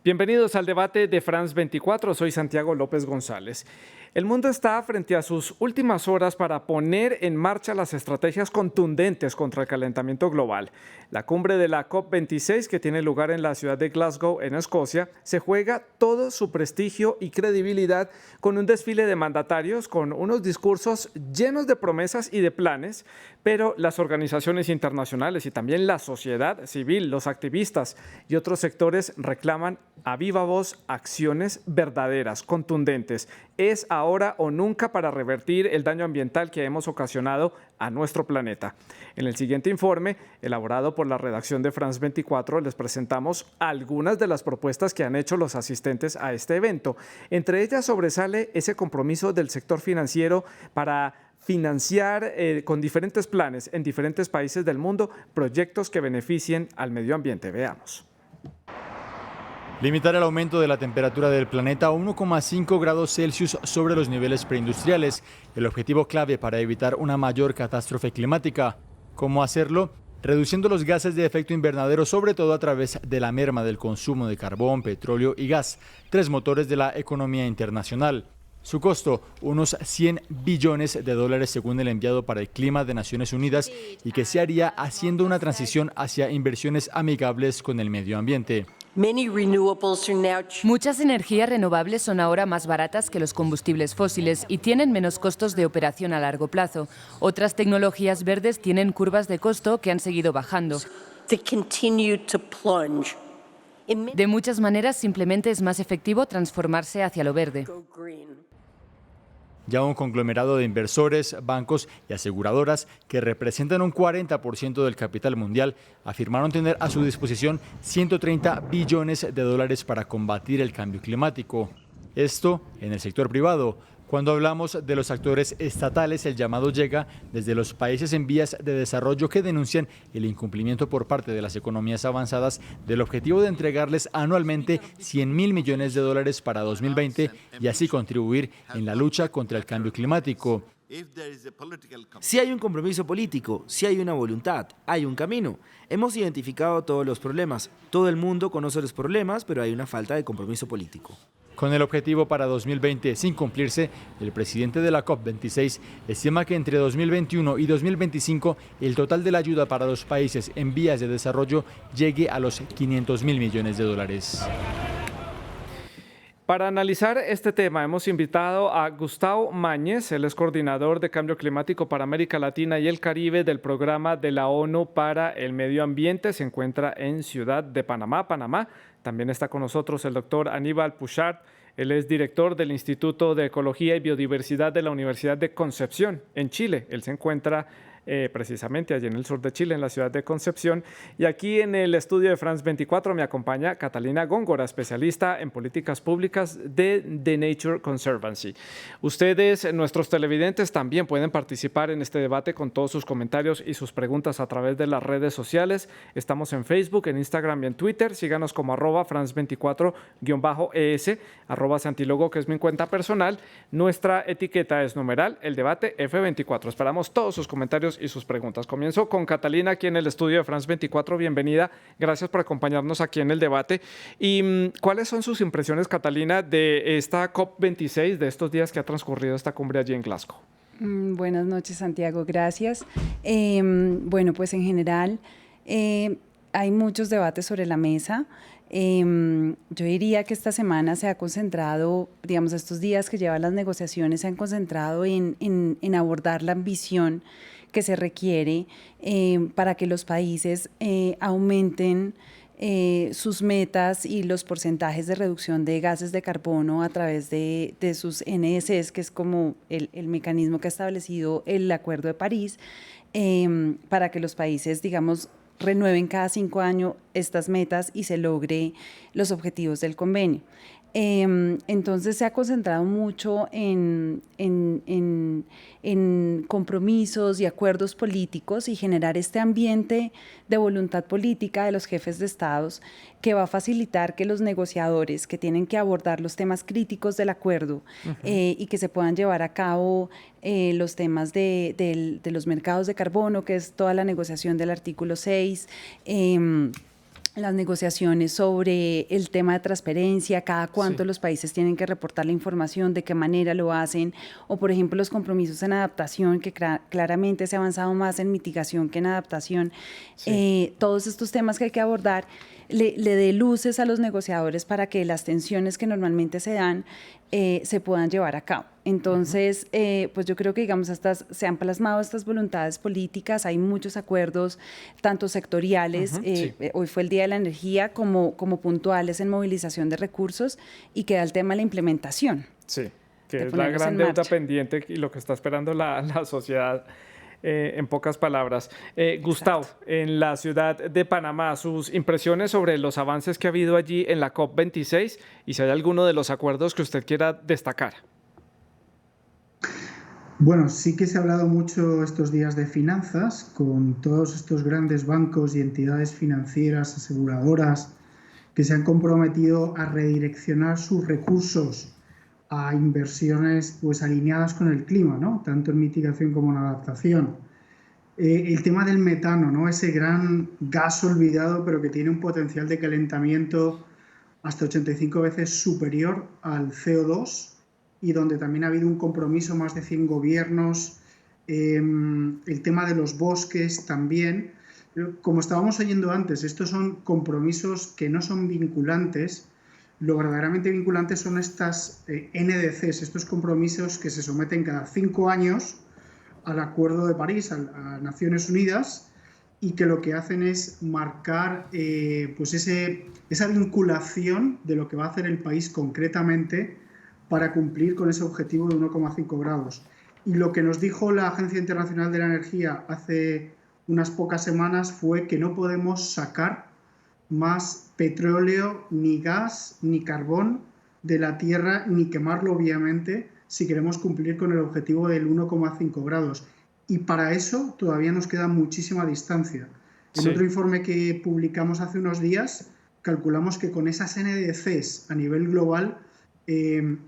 Bienvenidos al debate de France 24, soy Santiago López González. El mundo está frente a sus últimas horas para poner en marcha las estrategias contundentes contra el calentamiento global. La cumbre de la COP26, que tiene lugar en la ciudad de Glasgow, en Escocia, se juega todo su prestigio y credibilidad con un desfile de mandatarios, con unos discursos llenos de promesas y de planes, pero las organizaciones internacionales y también la sociedad civil, los activistas y otros sectores reclaman a viva voz acciones verdaderas, contundentes. Es ahora o nunca para revertir el daño ambiental que hemos ocasionado a nuestro planeta. En el siguiente informe, elaborado por la redacción de France 24, les presentamos algunas de las propuestas que han hecho los asistentes a este evento. Entre ellas sobresale ese compromiso del sector financiero para financiar con diferentes planes en diferentes países del mundo proyectos que beneficien al medio ambiente. Veamos. Limitar el aumento de la temperatura del planeta a 1,5 grados Celsius sobre los niveles preindustriales, el objetivo clave para evitar una mayor catástrofe climática. ¿Cómo hacerlo? Reduciendo los gases de efecto invernadero, sobre todo a través de la merma del consumo de carbón, petróleo y gas, tres motores de la economía internacional. Su costo, unos 100 billones de dólares según el enviado para el clima de Naciones Unidas, y que se haría haciendo una transición hacia inversiones amigables con el medio ambiente. Muchas energías renovables son ahora más baratas que los combustibles fósiles y tienen menos costos de operación a largo plazo. Otras tecnologías verdes tienen curvas de costo que han seguido bajando. De muchas maneras, simplemente es más efectivo transformarse hacia lo verde. Ya un conglomerado de inversores, bancos y aseguradoras que representan un 40% del capital mundial afirmaron tener a su disposición 130 billones de dólares para combatir el cambio climático. Esto en el sector privado. Cuando hablamos de los actores estatales, el llamado llega desde los países en vías de desarrollo que denuncian el incumplimiento por parte de las economías avanzadas del objetivo de entregarles anualmente 100.000 millones de dólares para 2020 y así contribuir en la lucha contra el cambio climático. Si hay un compromiso político, si hay una voluntad, hay un camino. Hemos identificado todos los problemas. Todo el mundo conoce los problemas, pero hay una falta de compromiso político. Con el objetivo para 2020 sin cumplirse, el presidente de la COP26 estima que entre 2021 y 2025 el total de la ayuda para los países en vías de desarrollo llegue a los 500.000 millones de dólares. Para analizar este tema hemos invitado a Gustavo Mañez, él es coordinador de Cambio Climático para América Latina y el Caribe del Programa de la ONU para el Medio Ambiente. Se encuentra en Ciudad de Panamá, Panamá. También está con nosotros el doctor Aníbal Puchard. Él es director del Instituto de Ecología y Biodiversidad de la Universidad de Concepción, en Chile. Él se encuentra precisamente allí en el sur de Chile, en la ciudad de Concepción. Y aquí en el estudio de France 24 me acompaña Catalina Góngora, especialista en políticas públicas de The Nature Conservancy. Ustedes, nuestros televidentes, también pueden participar en este debate con todos sus comentarios y sus preguntas a través de las redes sociales. Estamos en Facebook, en Instagram y en Twitter. Síganos como @France24-ES, @Santilogo, que es mi cuenta personal. Nuestra etiqueta es numeral, el debate F24. Esperamos todos sus comentarios y sus preguntas. Comienzo con Catalina aquí en el estudio de France 24. Bienvenida. Gracias por acompañarnos aquí en el debate. ¿Y cuáles son sus impresiones, Catalina, de esta COP26, de estos días que ha transcurrido esta cumbre allí en Glasgow? Buenas noches, Santiago. Gracias. Bueno, pues en general hay muchos debates sobre la mesa. Yo diría que esta semana se ha concentrado, digamos, estos días que llevan las negociaciones se han concentrado en abordar la ambición que se requiere para que los países aumenten sus metas y los porcentajes de reducción de gases de carbono a través de sus NDCs, que es como el mecanismo que ha establecido el Acuerdo de París, para que los países, digamos, renueven cada 5 años estas metas y se logre los objetivos del convenio. Entonces se ha concentrado mucho en compromisos y acuerdos políticos y generar este ambiente de voluntad política de los jefes de estados que va a facilitar que los negociadores que tienen que abordar los temas críticos del acuerdo y que se puedan llevar a cabo los temas de los mercados de carbono, que es toda la negociación del artículo 6, las negociaciones sobre el tema de transparencia, cada cuánto Sí. los países tienen que reportar la información, de qué manera lo hacen, o por ejemplo los compromisos en adaptación, que claramente se ha avanzado más en mitigación que en adaptación. Sí. Todos estos temas que hay que abordar le dé luces a los negociadores para que las tensiones que normalmente se dan se puedan llevar a cabo. Entonces, pues yo creo que, digamos, se han plasmado estas voluntades políticas, hay muchos acuerdos, tanto sectoriales, Sí. hoy fue el Día de la Energía, como puntuales en movilización de recursos, y queda el tema de la implementación. Sí, que De es la ponerlos gran en deuda marcha. pendiente y lo que está esperando la sociedad, en pocas palabras. Gustavo, en la ciudad de Panamá, sus impresiones sobre los avances que ha habido allí en la COP26 y si hay alguno de los acuerdos que usted quiera destacar. Bueno, sí que se ha hablado mucho estos días de finanzas, con todos estos grandes bancos y entidades financieras, aseguradoras, que se han comprometido a redireccionar sus recursos a inversiones pues, alineadas con el clima, ¿no? Tanto en mitigación como en adaptación. El tema del metano, ¿no? Ese gran gas olvidado, pero que tiene un potencial de calentamiento hasta 85 veces superior al CO2 y donde también ha habido un compromiso, más de 100 gobiernos, el tema de los bosques también. Como estábamos oyendo antes, estos son compromisos que no son vinculantes. Lo verdaderamente vinculantes son estas NDCs, estos compromisos que se someten cada 5 años al Acuerdo de París, a Naciones Unidas, y que lo que hacen es marcar pues esa vinculación de lo que va a hacer el país concretamente para cumplir con ese objetivo de 1,5 grados. Y lo que nos dijo la Agencia Internacional de la Energía hace unas pocas semanas fue que no podemos sacar más petróleo, ni gas, ni carbón de la tierra, ni quemarlo, obviamente, si queremos cumplir con el objetivo del 1,5 grados. Y para eso todavía nos queda muchísima distancia. En otro informe que publicamos hace unos días, calculamos que con esas NDCs a nivel global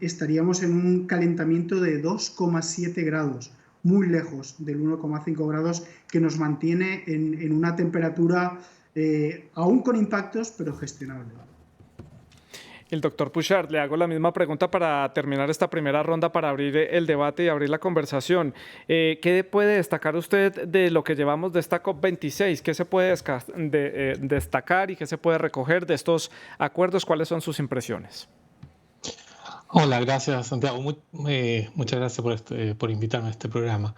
estaríamos en un calentamiento de 2,7 grados, muy lejos del 1,5 grados que nos mantiene en una temperatura aún con impactos, pero gestionable. El doctor Puchart, le hago la misma pregunta para terminar esta primera ronda, para abrir el debate y abrir la conversación. ¿Qué puede destacar usted de lo que llevamos de esta COP26? ¿Qué se puede destacar y qué se puede recoger de estos acuerdos? ¿Cuáles son sus impresiones? Hola, gracias Santiago. Muchas gracias por invitarme a este programa.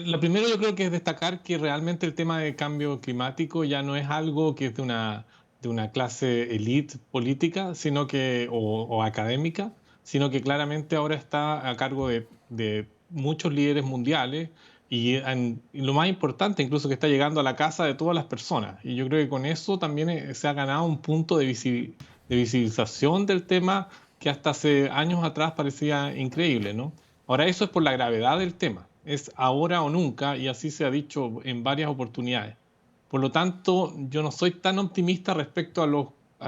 Lo primero yo creo que es destacar que realmente el tema de cambio climático ya no es algo que es de una clase elite política, sino que, o académica, sino que claramente ahora está a cargo de muchos líderes mundiales y lo más importante, incluso que está llegando a la casa de todas las personas. Y yo creo que con eso también se ha ganado un punto de visibilización del tema que hasta hace años atrás parecía increíble, ¿no? Ahora eso es por la gravedad del tema, es ahora o nunca, y así se ha dicho en varias oportunidades. Por lo tanto, yo no soy tan optimista respecto a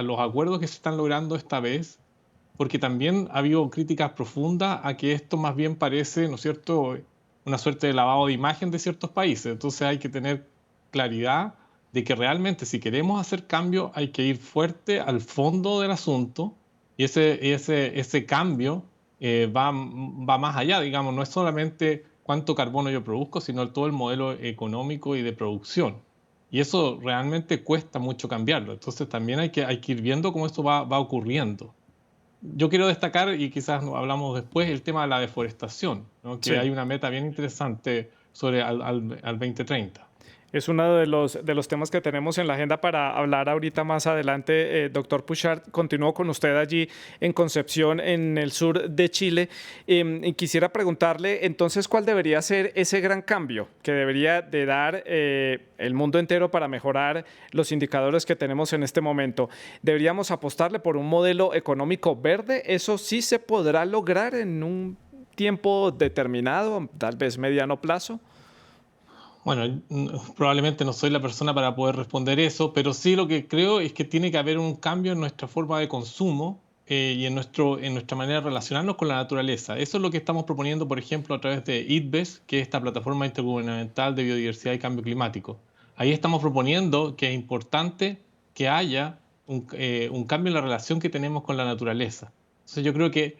los acuerdos que se están logrando esta vez, porque también ha habido críticas profundas a que esto más bien parece, ¿no es cierto?, una suerte de lavado de imagen de ciertos países. Entonces hay que tener claridad de que realmente si queremos hacer cambio hay que ir fuerte al fondo del asunto. Y ese cambio va más allá, digamos, no es solamente cuánto carbono yo produzco, sino todo el modelo económico y de producción. Y eso realmente cuesta mucho cambiarlo. Entonces también hay que ir viendo cómo esto va ocurriendo. Yo quiero destacar, y quizás hablamos después, el tema de la deforestación, ¿no? Que hay una meta bien interesante sobre al 2030. Es uno de los temas que tenemos en la agenda para hablar ahorita más adelante. Doctor Puchart, continúo con usted allí en Concepción, en el sur de Chile. Y quisiera preguntarle, entonces, ¿cuál debería ser ese gran cambio que debería de dar el mundo entero para mejorar los indicadores que tenemos en este momento? ¿Deberíamos apostarle por un modelo económico verde? ¿Eso sí se podrá lograr en un tiempo determinado, tal vez mediano plazo? Bueno, probablemente no soy la persona para poder responder eso, pero sí lo que creo es que tiene que haber un cambio en nuestra forma de consumo y en nuestra manera de relacionarnos con la naturaleza. Eso es lo que estamos proponiendo, por ejemplo, a través de IDBES, que es esta plataforma intergubernamental de biodiversidad y cambio climático. Ahí estamos proponiendo que es importante que haya un cambio en la relación que tenemos con la naturaleza. Entonces yo creo que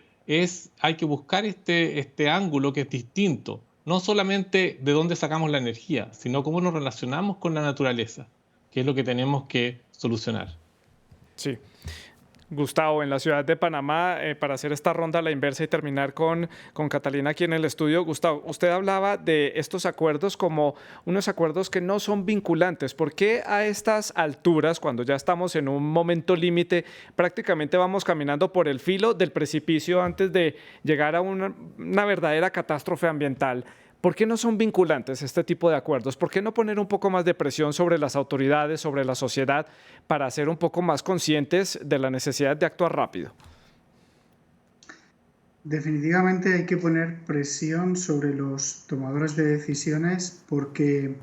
hay que buscar este ángulo que es distinto, no solamente de dónde sacamos la energía, sino cómo nos relacionamos con la naturaleza, que es lo que tenemos que solucionar. Sí. Gustavo, en la ciudad de Panamá, para hacer esta ronda a la inversa y terminar con Catalina aquí en el estudio. Gustavo, usted hablaba de estos acuerdos como unos acuerdos que no son vinculantes. ¿Por qué a estas alturas, cuando ya estamos en un momento límite, prácticamente vamos caminando por el filo del precipicio antes de llegar a una verdadera catástrofe ambiental? ¿Por qué no son vinculantes este tipo de acuerdos? ¿Por qué no poner un poco más de presión sobre las autoridades, sobre la sociedad, para ser un poco más conscientes de la necesidad de actuar rápido? Definitivamente hay que poner presión sobre los tomadores de decisiones porque,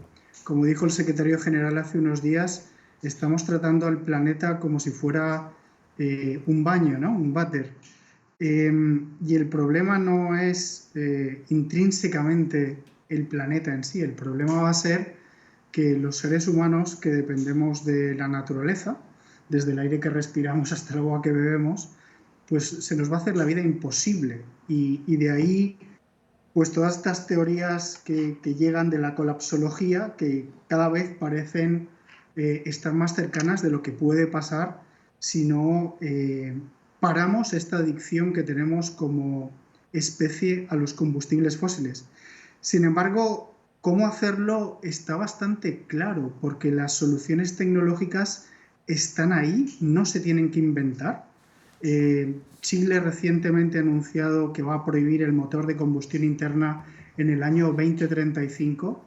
como dijo el secretario general hace unos días, estamos tratando al planeta como si fuera un baño, ¿no? Un váter. Y el problema no es intrínsecamente el planeta en sí, el problema va a ser que los seres humanos que dependemos de la naturaleza, desde el aire que respiramos hasta el agua que bebemos, pues se nos va a hacer la vida imposible. Y de ahí, pues todas estas teorías que llegan de la colapsología, que cada vez parecen estar más cercanas de lo que puede pasar si no paramos esta adicción que tenemos como especie a los combustibles fósiles. Sin embargo, cómo hacerlo está bastante claro, porque las soluciones tecnológicas están ahí, no se tienen que inventar. Chile recientemente ha anunciado que va a prohibir el motor de combustión interna en el año 2035.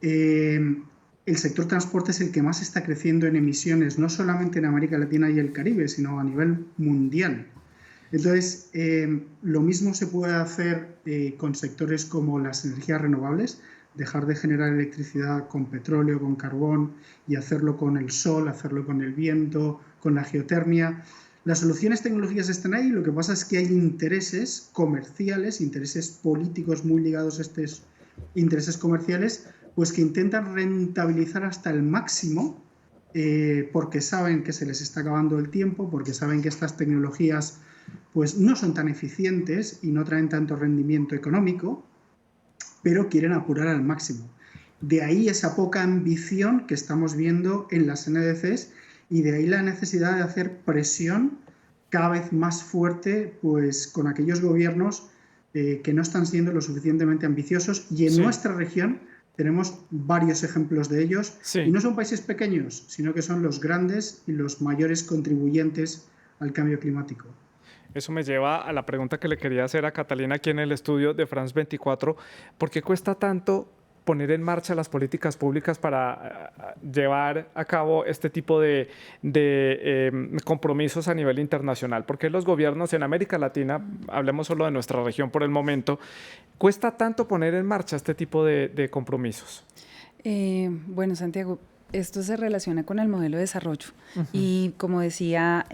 El sector transporte es el que más está creciendo en emisiones, no solamente en América Latina y el Caribe, sino a nivel mundial. Entonces, lo mismo se puede hacer con sectores como las energías renovables, dejar de generar electricidad con petróleo, con carbón, y hacerlo con el sol, hacerlo con el viento, con la geotermia. Las soluciones tecnológicas están ahí, lo que pasa es que hay intereses comerciales, intereses políticos muy ligados a estos intereses comerciales, pues que intentan rentabilizar hasta el máximo porque saben que se les está acabando el tiempo, porque saben que estas tecnologías pues no son tan eficientes y no traen tanto rendimiento económico, pero quieren apurar al máximo. De ahí esa poca ambición que estamos viendo en las NDCs y de ahí la necesidad de hacer presión cada vez más fuerte pues, con aquellos gobiernos que no están siendo lo suficientemente ambiciosos y en nuestra región tenemos varios ejemplos de ellos, y no son países pequeños, sino que son los grandes y los mayores contribuyentes al cambio climático. Eso me lleva a la pregunta que le quería hacer a Catalina aquí en el estudio de France 24. ¿Por qué cuesta tanto poner en marcha las políticas públicas para llevar a cabo este tipo de compromisos a nivel internacional? ¿Por qué los gobiernos en América Latina, hablemos solo de nuestra región por el momento, cuesta tanto poner en marcha este tipo de compromisos? Bueno, Santiago, esto se relaciona con el modelo de desarrollo. Y como decía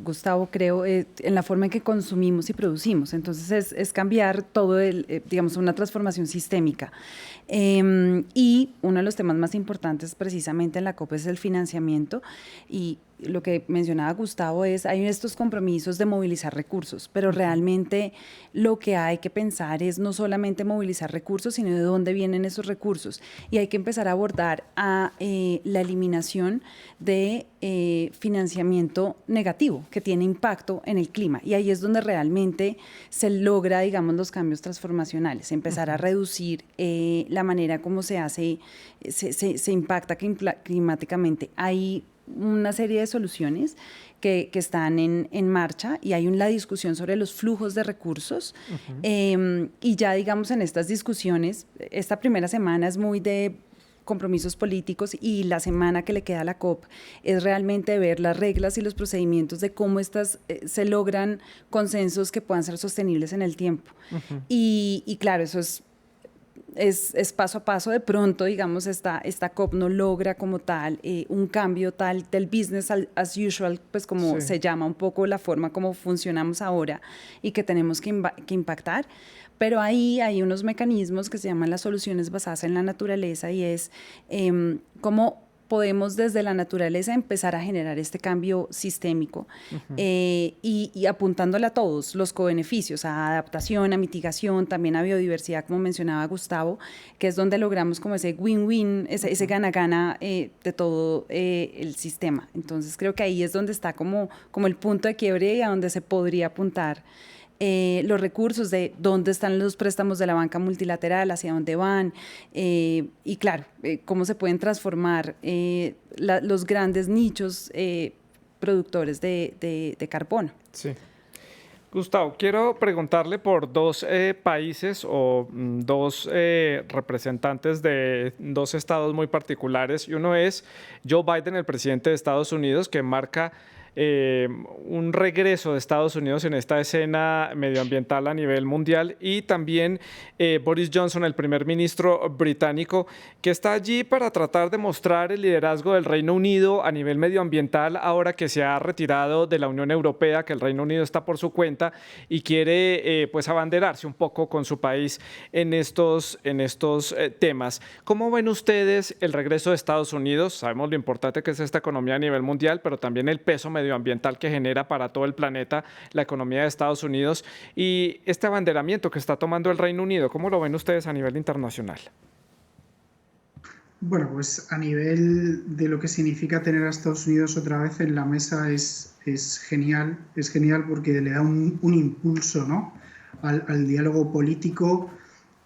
Gustavo, creo, en la forma en que consumimos y producimos. Entonces es cambiar todo, digamos, una transformación sistémica. Y uno de los temas más importantes precisamente en la COP es el financiamiento, y lo que mencionaba Gustavo hay estos compromisos de movilizar recursos, pero realmente lo que hay que pensar es no solamente movilizar recursos, sino de dónde vienen esos recursos, y hay que empezar a abordar la eliminación de financiamiento negativo que tiene impacto en el clima, y ahí es donde realmente se logra, digamos, los cambios transformacionales, empezar a reducir la manera como se impacta climáticamente. Hay una serie de soluciones que están en marcha, y hay la discusión sobre los flujos de recursos. Y ya, digamos, en estas discusiones, esta primera semana es muy de compromisos políticos, y la semana que le queda a la COP es realmente ver las reglas y los procedimientos de cómo se logran consensos que puedan ser sostenibles en el tiempo. Y claro, eso es paso a paso. De pronto, digamos, esta COP no logra como tal un cambio tal del business as usual, pues como se llama un poco la forma como funcionamos ahora y que tenemos que impactar, pero ahí hay unos mecanismos que se llaman las soluciones basadas en la naturaleza, y es cómo podemos desde la naturaleza empezar a generar este cambio sistémico y apuntándole a todos los cobeneficios, a adaptación, a mitigación, también a biodiversidad, como mencionaba Gustavo, que es donde logramos como ese win-win, ese gana-gana de todo el sistema. Entonces creo que ahí es donde está como el punto de quiebre y a donde se podría apuntar los recursos, de dónde están los préstamos de la banca multilateral, hacia dónde van, y claro, cómo se pueden transformar los grandes nichos productores de carbono. Sí. Gustavo, quiero preguntarle por dos países o dos representantes de dos estados muy particulares. Y uno es Joe Biden, el presidente de Estados Unidos, que marca un regreso de Estados Unidos en esta escena medioambiental a nivel mundial, y también Boris Johnson, el primer ministro británico, que está allí para tratar de mostrar el liderazgo del Reino Unido a nivel medioambiental ahora que se ha retirado de la Unión Europea, que el Reino Unido está por su cuenta y quiere pues abanderarse un poco con su país en estos temas. ¿Cómo ven ustedes el regreso de Estados Unidos? Sabemos lo importante que es esta economía a nivel mundial, pero también el peso medioambiental que genera para todo el planeta la economía de Estados Unidos, y este abanderamiento que está tomando el Reino Unido. ¿Cómo lo ven ustedes a nivel internacional? Bueno, pues a nivel de lo que significa tener a Estados Unidos otra vez en la mesa es genial porque le da un impulso, ¿no?, al diálogo político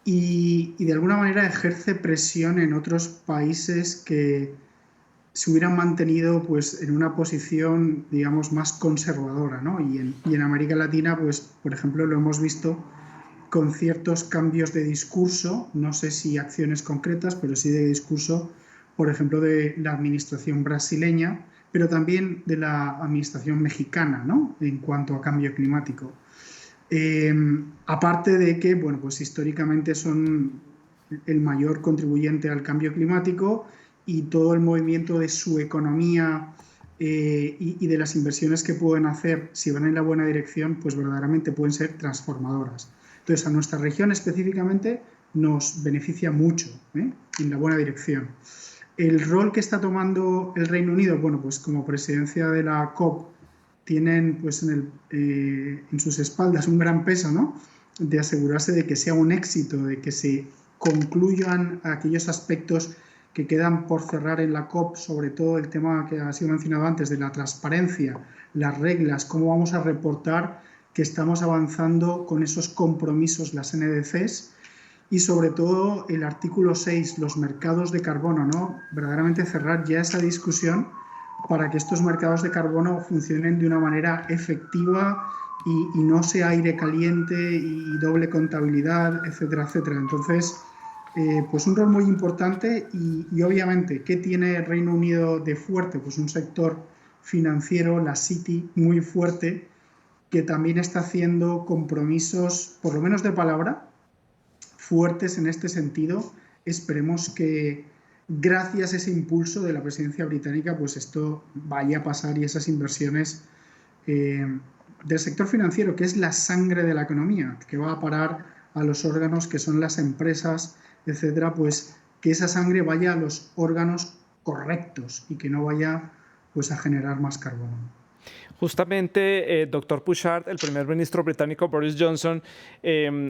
y de alguna manera ejerce presión en otros países que se hubieran mantenido pues en una posición, digamos, más conservadora, ¿no? Y en América Latina, pues, por ejemplo, lo hemos visto con ciertos cambios de discurso, no sé si acciones concretas, pero sí de discurso, por ejemplo, de la administración brasileña, pero también de la administración mexicana, ¿no?, en cuanto a cambio climático. Aparte de que, bueno, pues históricamente son el mayor contribuyente al cambio climático, y todo el movimiento de su economía y de las inversiones que pueden hacer, si van en la buena dirección, pues verdaderamente pueden ser transformadoras. Entonces, a nuestra región específicamente nos beneficia mucho, en la buena dirección. El rol que está tomando el Reino Unido, bueno, pues como presidencia de la COP, tienen pues en sus espaldas un gran peso, ¿no?, de asegurarse de que sea un éxito, de que se concluyan aquellos aspectos que quedan por cerrar en la COP, sobre todo el tema que ha sido mencionado antes de la transparencia, las reglas, cómo vamos a reportar que estamos avanzando con esos compromisos, las NDCs, y sobre todo el artículo 6, los mercados de carbono, ¿no?, verdaderamente cerrar ya esa discusión para que estos mercados de carbono funcionen de una manera efectiva y no sea aire caliente y doble contabilidad, etcétera, etcétera. Entonces, pues un rol muy importante y obviamente, ¿qué tiene Reino Unido de fuerte? Pues un sector financiero, la City, muy fuerte, que también está haciendo compromisos, por lo menos de palabra, fuertes en este sentido. Esperemos que gracias a ese impulso de la presidencia británica, pues esto vaya a pasar y esas inversiones del sector financiero, que es la sangre de la economía, que va a parar a los órganos que son las empresas, etcétera, pues que esa sangre vaya a los órganos correctos y que no vaya pues a generar más carbono. Justamente, doctor Bouchard, el primer ministro británico Boris Johnson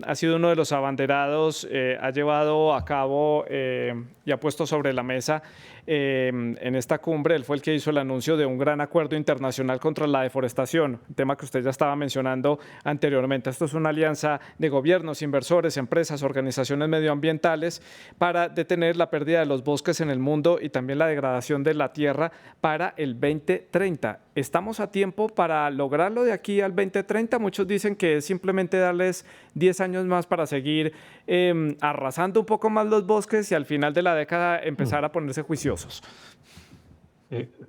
ha sido uno de los abanderados, ha llevado a cabo y ha puesto sobre la mesa en esta cumbre. Él fue el que hizo el anuncio de un gran acuerdo internacional contra la deforestación, un tema que usted ya estaba mencionando anteriormente. Esto es una alianza de gobiernos, inversores, empresas, organizaciones medioambientales para detener la pérdida de los bosques en el mundo y también la degradación de la tierra para el 2030. ¿Estamos a tiempo para lograrlo de aquí al 2030? Muchos dicen que es simplemente darles 10 años más para seguir arrasando un poco más los bosques y al final de la década empezar a ponerse juiciosos.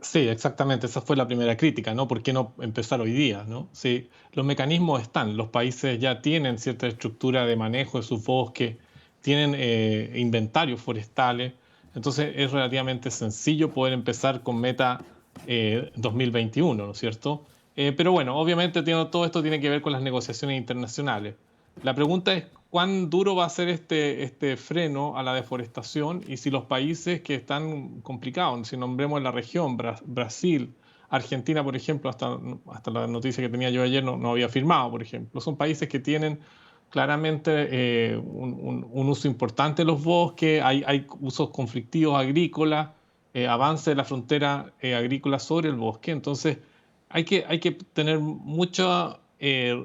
Sí, exactamente. Esa fue la primera crítica, ¿no? ¿Por qué no empezar hoy día, ¿no? Sí, los mecanismos están. Los países ya tienen cierta estructura de manejo de sus bosques, tienen inventarios forestales. Entonces es relativamente sencillo poder empezar con meta 2021, ¿no es cierto? Pero bueno, obviamente todo esto tiene que ver con las negociaciones internacionales. La pregunta es cuán duro va a ser este freno a la deforestación y si los países que están complicados, si nombremos la región, Brasil, Argentina, por ejemplo, hasta la noticia que tenía yo ayer no había firmado, por ejemplo. Son países que tienen claramente un uso importante de los bosques, hay usos conflictivos agrícolas, avance de la frontera agrícola sobre el bosque. Entonces, hay que tener mucha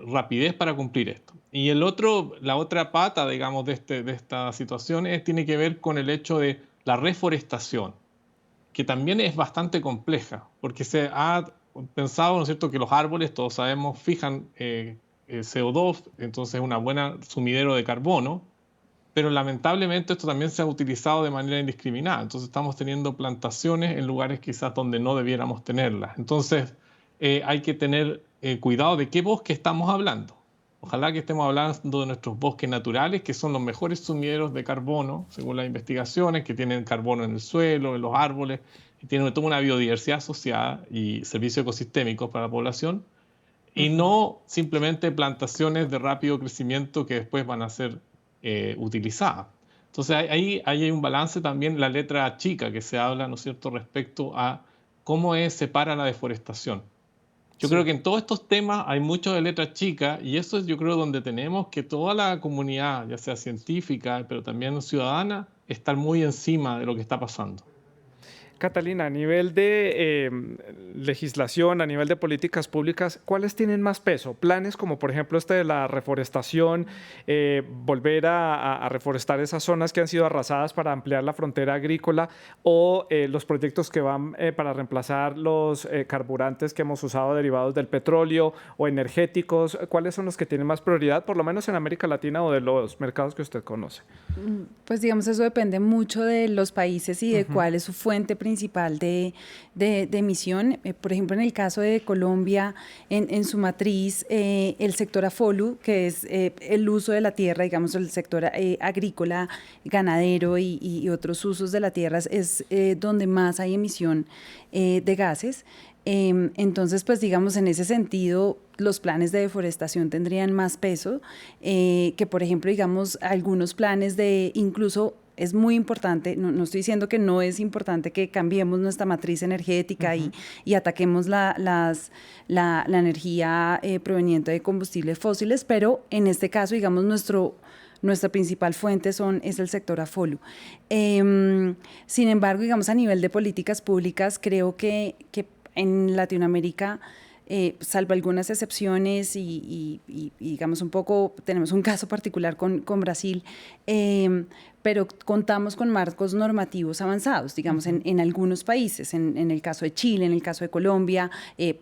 rapidez para cumplir esto. Y la otra pata, digamos, de esta situación tiene que ver con el hecho de la reforestación, que también es bastante compleja, porque se ha pensado, ¿no es cierto?, que los árboles, todos sabemos, fijan CO2, entonces es una buena sumidero de carbono, pero lamentablemente esto también se ha utilizado de manera indiscriminada. Entonces estamos teniendo plantaciones en lugares quizás donde no debiéramos tenerlas. Entonces hay que tener cuidado de qué bosque estamos hablando. Ojalá que estemos hablando de nuestros bosques naturales, que son los mejores sumideros de carbono, según las investigaciones, que tienen carbono en el suelo, en los árboles, y tienen toda una biodiversidad asociada y servicios ecosistémicos para la población, y no simplemente plantaciones de rápido crecimiento que después van a ser utilizadas. Entonces ahí hay un balance también, la letra chica que se habla, ¿no es cierto?, respecto a cómo se para la deforestación. Yo creo que en todos estos temas hay mucho de letra chica y eso es, yo creo, donde tenemos que toda la comunidad, ya sea científica, pero también ciudadana, estar muy encima de lo que está pasando. Catalina, a nivel de legislación, a nivel de políticas públicas, ¿cuáles tienen más peso? Planes como, por ejemplo, de la reforestación, volver a reforestar esas zonas que han sido arrasadas para ampliar la frontera agrícola, o los proyectos que van para reemplazar los carburantes que hemos usado derivados del petróleo o energéticos. ¿Cuáles son los que tienen más prioridad, por lo menos en América Latina o de los mercados que usted conoce? Pues digamos, eso depende mucho de los países y de cuál es su fuente principal de emisión. Por ejemplo, en el caso de Colombia, en su matriz, el sector AFOLU, que es el uso de la tierra, digamos, el sector agrícola, ganadero y otros usos de la tierra, es donde más hay emisión de gases. Entonces, pues digamos, en ese sentido, los planes de deforestación tendrían más peso que, por ejemplo, digamos, algunos planes de incluso. Es muy importante, no estoy diciendo que no es importante que cambiemos nuestra matriz energética y ataquemos la energía proveniente de combustibles fósiles, pero en este caso, digamos, nuestra principal fuente es el sector AFOLU. Sin embargo, digamos, a nivel de políticas públicas, creo que en Latinoamérica, salvo algunas excepciones y digamos un poco, tenemos un caso particular con Brasil, pero contamos con marcos normativos avanzados, digamos, en algunos países, en el caso de Chile, en el caso de Colombia,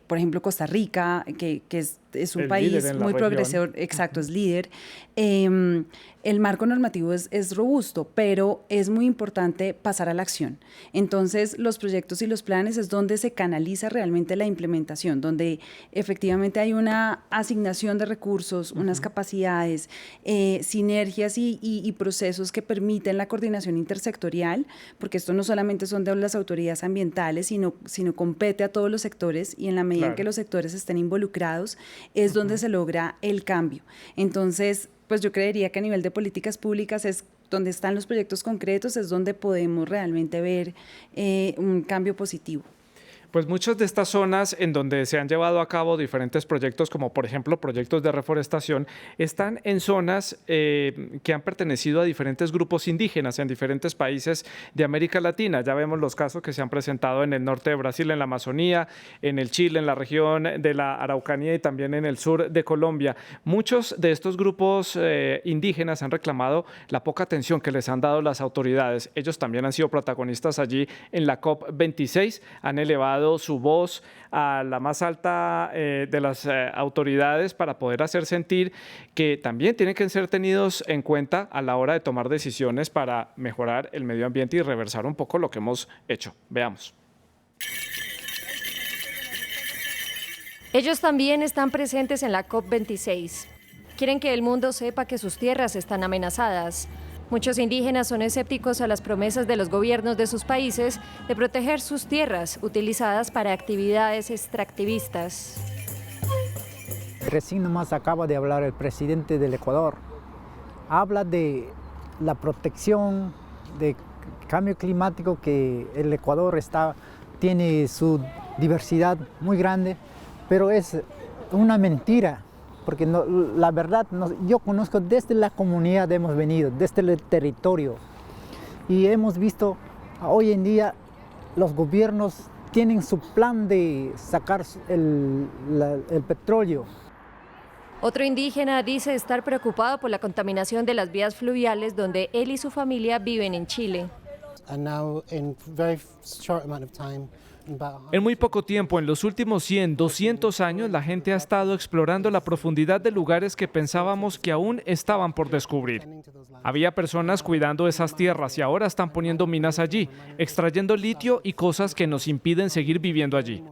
por ejemplo, Costa Rica, que es un país muy progresor, exacto, es líder. El marco normativo es robusto, pero es muy importante pasar a la acción. Entonces, los proyectos y los planes es donde se canaliza realmente la implementación, donde efectivamente hay una asignación de recursos, unas capacidades, sinergias y procesos que permiten la coordinación intersectorial, porque esto no solamente son de las autoridades ambientales, sino compete a todos los sectores, y en la medida en que los sectores estén involucrados, es donde se logra el cambio. Entonces, pues yo creería que a nivel de políticas públicas es donde están los proyectos concretos, es donde podemos realmente ver un cambio positivo. Pues muchas de estas zonas en donde se han llevado a cabo diferentes proyectos, como por ejemplo proyectos de reforestación, están en zonas que han pertenecido a diferentes grupos indígenas en diferentes países de América Latina. Ya vemos los casos que se han presentado en el norte de Brasil, en la Amazonía, en el Chile, en la región de la Araucanía y también en el sur de Colombia. Muchos de estos grupos indígenas han reclamado la poca atención que les han dado las autoridades. Ellos también han sido protagonistas allí en la COP26, han elevado su voz a la más alta de las autoridades para poder hacer sentir que también tienen que ser tenidos en cuenta a la hora de tomar decisiones para mejorar el medio ambiente y reversar un poco lo que hemos hecho. Veamos. Ellos también están presentes en la COP26. Quieren que el mundo sepa que sus tierras están amenazadas. Muchos indígenas son escépticos a las promesas de los gobiernos de sus países de proteger sus tierras utilizadas para actividades extractivistas. recién nomás acaba de hablar el presidente del Ecuador. Habla de la protección de cambio climático, que el Ecuador tiene su diversidad muy grande, pero es una mentira, porque la verdad, yo conozco desde la comunidad, hemos venido, desde el territorio, y hemos visto hoy en día los gobiernos tienen su plan de sacar el petróleo. Otro indígena dice estar preocupado por la contaminación de las vías fluviales donde él y su familia viven en Chile. En muy poco tiempo, en los últimos 100, 200 años, la gente ha estado explorando la profundidad de lugares que pensábamos que aún estaban por descubrir. Había personas cuidando esas tierras y ahora están poniendo minas allí, extrayendo litio y cosas que nos impiden seguir viviendo allí.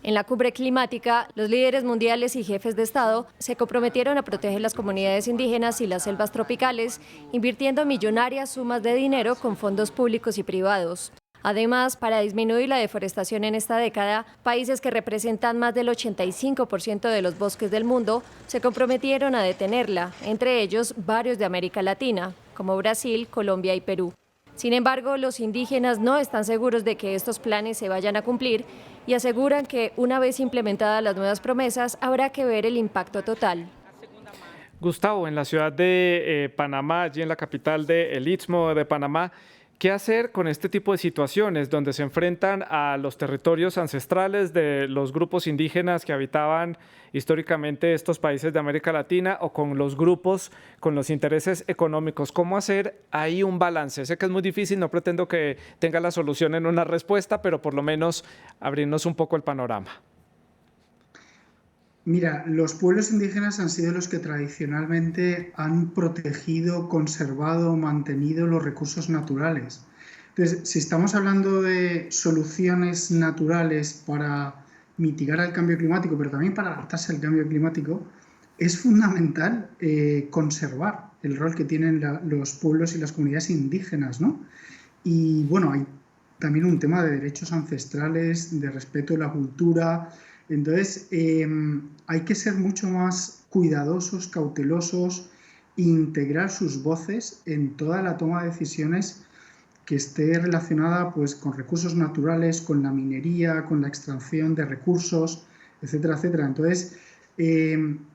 En la cumbre climática, los líderes mundiales y jefes de Estado se comprometieron a proteger las comunidades indígenas y las selvas tropicales, invirtiendo millonarias sumas de dinero con fondos públicos y privados. Además, para disminuir la deforestación en esta década, países que representan más del 85% de los bosques del mundo se comprometieron a detenerla, entre ellos varios de América Latina, como Brasil, Colombia y Perú. Sin embargo, los indígenas no están seguros de que estos planes se vayan a cumplir y aseguran que una vez implementadas las nuevas promesas, habrá que ver el impacto total. Gustavo, en la ciudad de Panamá, allí en la capital del Istmo de Panamá, ¿qué hacer con este tipo de situaciones donde se enfrentan a los territorios ancestrales de los grupos indígenas que habitaban históricamente estos países de América Latina o con los grupos con los intereses económicos? ¿Cómo hacer ahí un balance? Sé que es muy difícil, no pretendo que tenga la solución en una respuesta, pero por lo menos abrirnos un poco el panorama. Mira, los pueblos indígenas han sido los que tradicionalmente han protegido, conservado, mantenido los recursos naturales. Entonces, si estamos hablando de soluciones naturales para mitigar el cambio climático, pero también para adaptarse al cambio climático, es fundamental conservar el rol que tienen los pueblos y las comunidades indígenas, ¿no? Y bueno, hay también un tema de derechos ancestrales, de respeto a la cultura. Entonces, hay que ser mucho más cuidadosos, cautelosos, e integrar sus voces en toda la toma de decisiones que esté relacionada pues, con recursos naturales, con la minería, con la extracción de recursos, etcétera, etcétera. Entonces,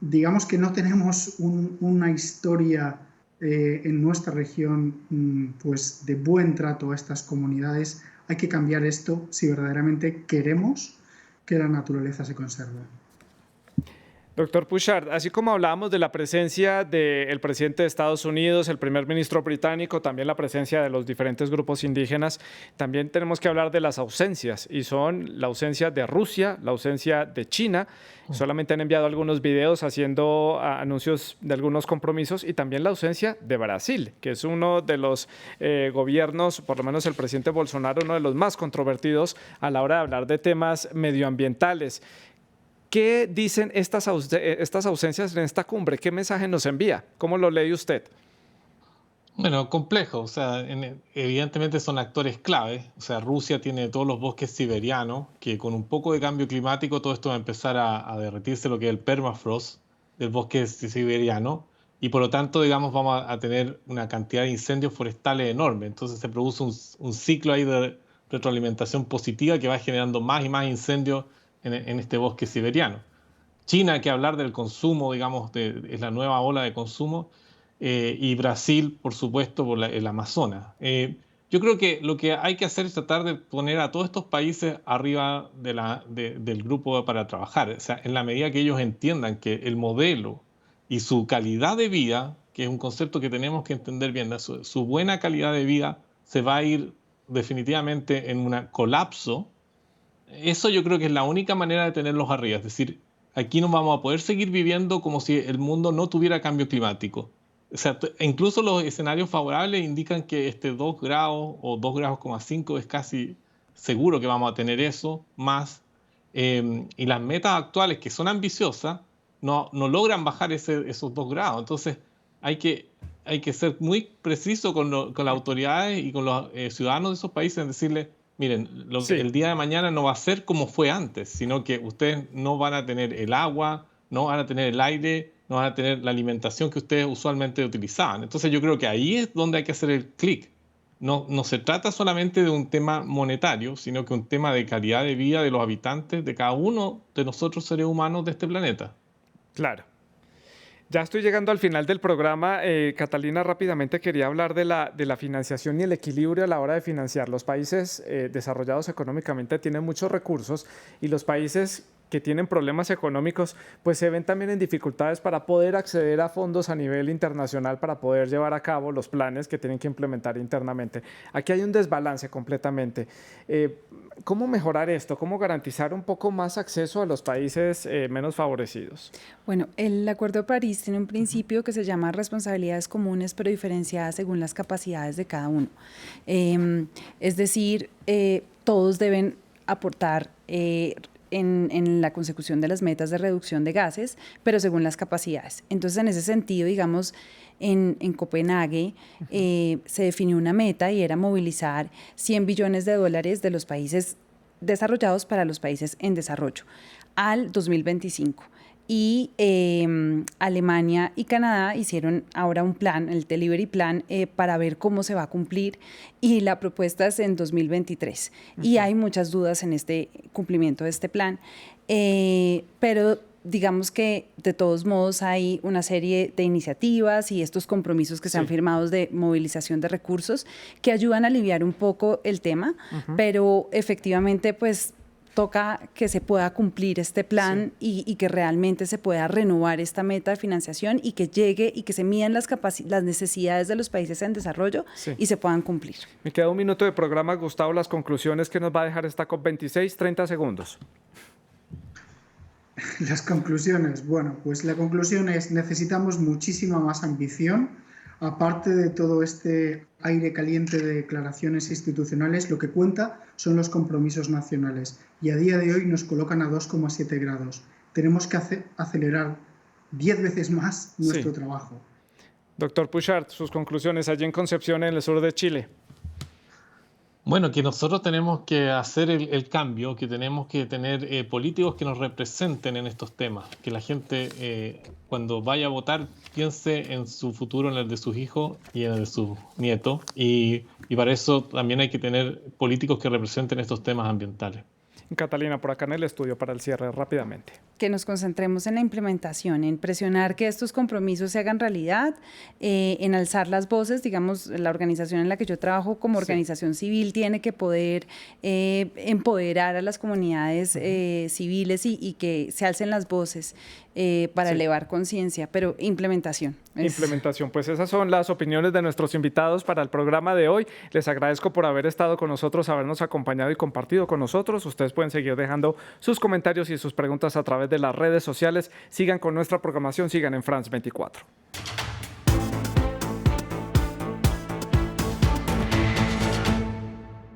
digamos que no tenemos una historia en nuestra región pues, de buen trato a estas comunidades. Hay que cambiar esto si verdaderamente queremos que la naturaleza se conserve. Doctor Bouchard, así como hablábamos de la presencia del presidente de Estados Unidos, el primer ministro británico, también la presencia de los diferentes grupos indígenas, también tenemos que hablar de las ausencias, y son la ausencia de Rusia, la ausencia de China. Solamente han enviado algunos videos haciendo anuncios de algunos compromisos, y también la ausencia de Brasil, que es uno de los gobiernos, por lo menos el presidente Bolsonaro, uno de los más controvertidos a la hora de hablar de temas medioambientales. ¿Qué dicen estas ausencias en esta cumbre? ¿Qué mensaje nos envía? ¿Cómo lo lee usted? Bueno, complejo. O sea, evidentemente son actores clave. O sea, Rusia tiene todos los bosques siberianos, que con un poco de cambio climático todo esto va a empezar a derretirse, lo que es el permafrost del bosque siberiano. Y por lo tanto, digamos, vamos a tener una cantidad de incendios forestales enorme. Entonces se produce un ciclo ahí de retroalimentación positiva que va generando más y más incendios en este bosque siberiano. China, que hablar del consumo, digamos, es la nueva ola de consumo, y Brasil, por supuesto, por el Amazonas. Yo creo que lo que hay que hacer es tratar de poner a todos estos países arriba del grupo para trabajar. O sea, en la medida que ellos entiendan que el modelo y su calidad de vida, que es un concepto que tenemos que entender bien, su buena calidad de vida se va a ir definitivamente en un colapso. Eso yo creo que es la única manera de tenerlos arriba. Es decir, aquí no vamos a poder seguir viviendo como si el mundo no tuviera cambio climático. O sea, incluso los escenarios favorables indican que 2 grados o 2,5 grados es casi seguro que vamos a tener eso, más. Y las metas actuales, que son ambiciosas, no logran bajar esos 2 grados. Entonces, hay que ser muy preciso con las autoridades y con los ciudadanos de esos países en decirles: miren, el día de mañana no va a ser como fue antes, sino que ustedes no van a tener el agua, no van a tener el aire, no van a tener la alimentación que ustedes usualmente utilizaban. Entonces yo creo que ahí es donde hay que hacer el clic. No se trata solamente de un tema monetario, sino que un tema de calidad de vida de los habitantes, de cada uno de nosotros seres humanos de este planeta. Claro. Ya estoy llegando al final del programa. Catalina, rápidamente quería hablar de la financiación y el equilibrio a la hora de financiar. Los países desarrollados económicamente tienen muchos recursos y los países que tienen problemas económicos, pues se ven también en dificultades para poder acceder a fondos a nivel internacional para poder llevar a cabo los planes que tienen que implementar internamente. Aquí hay un desbalance completamente. ¿Cómo mejorar esto? ¿Cómo garantizar un poco más acceso a los países menos favorecidos? Bueno, el Acuerdo de París tiene un principio que se llama responsabilidades comunes pero diferenciadas según las capacidades de cada uno. Es decir, todos deben aportar en la consecución de las metas de reducción de gases, pero según las capacidades. Entonces, en ese sentido, digamos, en Copenhague se definió una meta y era movilizar 100 billones de dólares de los países desarrollados para los países en desarrollo al 2025. Y Alemania y Canadá hicieron ahora un plan, el Delivery Plan, para ver cómo se va a cumplir, y la propuesta es en 2023. Y hay muchas dudas en este cumplimiento de este plan, pero digamos que de todos modos hay una serie de iniciativas y estos compromisos que se han firmado de movilización de recursos que ayudan a aliviar un poco el tema, pero efectivamente pues toca que se pueda cumplir este plan y que realmente se pueda renovar esta meta de financiación y que llegue y que se midan las necesidades de los países en desarrollo y se puedan cumplir. Me queda un minuto de programa, Gustavo, las conclusiones que nos va a dejar esta COP26, 30 segundos. Las conclusiones, bueno, pues la conclusión es: necesitamos muchísima más ambición. Aparte de todo este aire caliente de declaraciones institucionales, lo que cuenta son los compromisos nacionales, y a día de hoy nos colocan a 2,7 grados. Tenemos que acelerar 10 veces más nuestro trabajo. Doctor Puchart, sus conclusiones allí en Concepción, en el sur de Chile. Bueno, que nosotros tenemos que hacer el cambio, que tenemos que tener políticos que nos representen en estos temas, que la gente cuando vaya a votar piense en su futuro, en el de sus hijos y en el de sus nietos, y para eso también hay que tener políticos que representen estos temas ambientales. Catalina, por acá en el estudio para el cierre, rápidamente. Que nos concentremos en la implementación, en presionar que estos compromisos se hagan realidad, en alzar las voces. Digamos, la organización en la que yo trabajo como organización civil tiene que poder empoderar a las comunidades civiles y que se alcen las voces para elevar conciencia, pero implementación. Implementación, pues esas son las opiniones de nuestros invitados para el programa de hoy. Les agradezco por haber estado con nosotros, habernos acompañado y compartido con nosotros. Ustedes pueden seguir dejando sus comentarios y sus preguntas a través de las redes sociales. Sigan con nuestra programación, sigan en France 24.